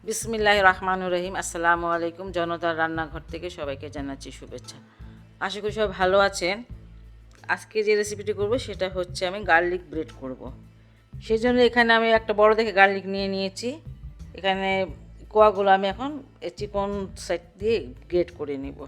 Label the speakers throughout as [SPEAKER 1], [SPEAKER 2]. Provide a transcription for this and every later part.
[SPEAKER 1] বিসমিল্লাহির রহমানির রহিম। আসসালামু আলাইকুম। জনতার রান্নাঘর থেকে সবাইকে জানাচ্ছি শুভেচ্ছা। আশা করি সবাই ভালো আছেন। আজকে যে রেসিপিটি করব সেটা হচ্ছে আমি গার্লিক ব্রেড করব। সেই জন্য এখানে আমি একটা বড় দেখে গার্লিক নিয়ে নিয়েছি। এখানে কোয়াগুলো আমি এখন চিকন সাইড দিয়ে গ্রেট করে নিব।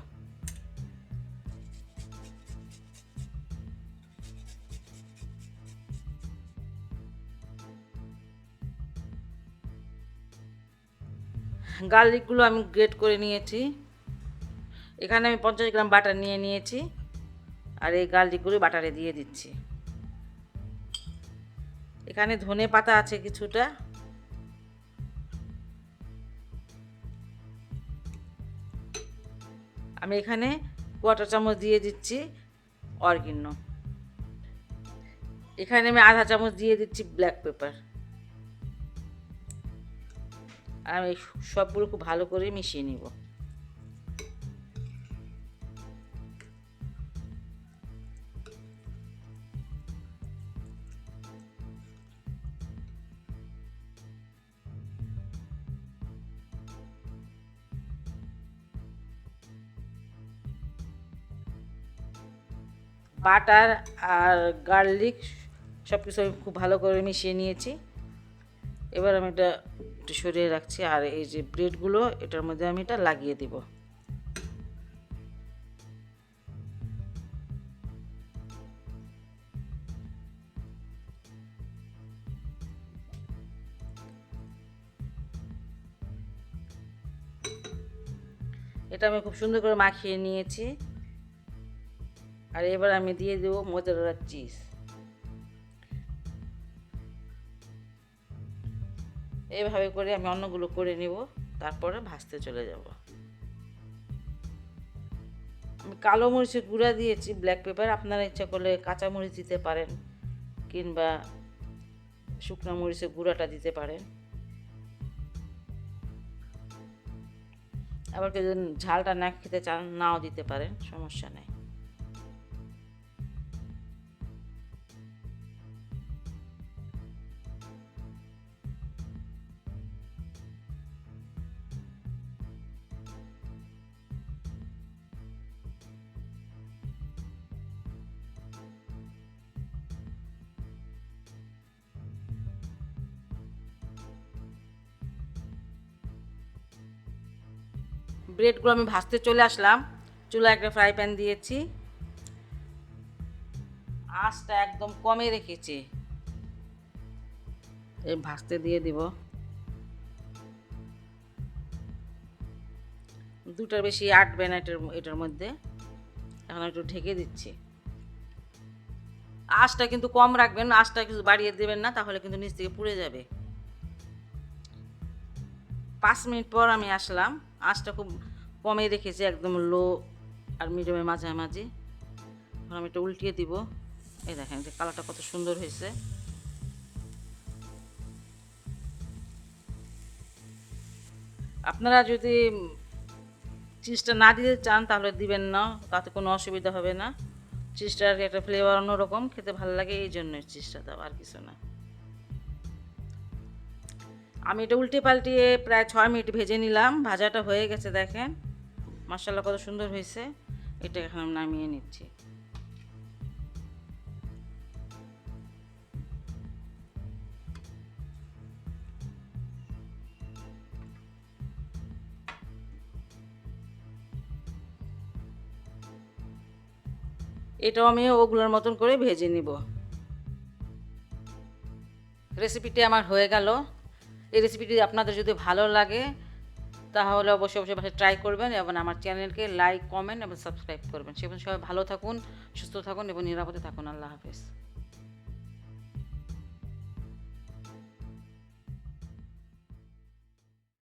[SPEAKER 1] গার্লিকগুলো আমি গ্রেট করে নিয়েছি। এখানে আমি 50 গ্রাম বাটার নিয়ে নিয়েছি, আর এই গার্লিকগুলো বাটারে দিয়ে দিচ্ছি। এখানে ধনে পাতা আছে কিছুটা, আমি এখানে কোয়াটার চামচ দিয়ে দিচ্ছি অরিগানো। এখানে আমি আধা চামচ দিয়ে দিচ্ছি ব্ল্যাক পেপার। আর আমি সবগুলো খুব ভালো করে মিশিয়ে নিব। বাটার আর গার্লিক সব কিছু আমি খুব ভালো করে মিশিয়ে নিয়েছি। এবার আমি এটা একটু সরিয়ে রাখছি, আর এই যে ব্রেডগুলো এটার মধ্যে আমি এটা লাগিয়ে দেব। এটা আমি খুব সুন্দর করে মাখিয়ে নিয়েছি। আর এবার আমি দিয়ে দেব মোজারেলা চিজ। এইভাবে করে আমি অন্যগুলো করে নিব, তারপরে ভাজতে চলে যাব। আমি কালো মরিচের গুঁড়া দিয়েছি, ব্ল্যাক পেপার। আপনারা ইচ্ছা করলে কাঁচা মরিচ দিতে পারেন, কিংবা শুকনো মরিচের গুঁড়াটা দিতে পারেন। আবার কেউ যদি ঝালটা না খেতে চান, নাও দিতে পারেন, সমস্যা নেই। ব্রেডগুলো আমি ভাজতে চলে আসলাম। চুলায় একটা ফ্রাই প্যান দিয়েছি, আঁচটা একদম কমে রেখেছি। এই ভাজতে দিয়ে দিব। দুটার বেশি আটবে না এটার মধ্যে। এখন একটু ঢেকে দিচ্ছি। আঁচটা কিন্তু কম রাখবেন, আঁচটা কিছু বাড়িয়ে দেবেন না, তাহলে কিন্তু নিচ থেকে পুড়ে যাবে। 5 মিনিট পর আমি আসলাম। আঁচটা খুব কমে রেখেছি, একদম লো আর মিডিয়ামের মাঝামাঝি। এখন আমি এটা উল্টিয়ে দিব। এই দেখেন যে কালারটা কত সুন্দর হয়েছে। আপনারা যদি চিজটা না দিতে চান তাহলে দিবেন না, তাতে কোনো অসুবিধা হবে না। চিজটার একটা ফ্লেভার অন্যরকম, খেতে ভালো লাগে, এই জন্য চিজটা দাও, আর কিছু না। আমি এটা উল্টে পাল্টিয়ে প্রায় 6 মিনিট ভেজে নিলাম। ভাজাটা হয়ে গেছে, দেখেন মাশাআল্লাহ কত সুন্দর হয়েছে। এটা এখন আমি নামিয়ে নিচ্ছি। এটাও আমি ওগুলোর মতন করে ভেজে নিব। রেসিপিটি আমার হয়ে গেল। এই রেসিপিটি আপনাদের যদি ভালো লাগে তাহলে অবশ্যই অবশ্যই বাসায় ট্রাই করবেন, এবং আমার চ্যানেলকে লাইক, কমেন্ট এবং সাবস্ক্রাইব করবেন। সে সবাই ভালো থাকুন, সুস্থ থাকুন এবং নিরাপদে থাকুন। আল্লাহ হাফেজ।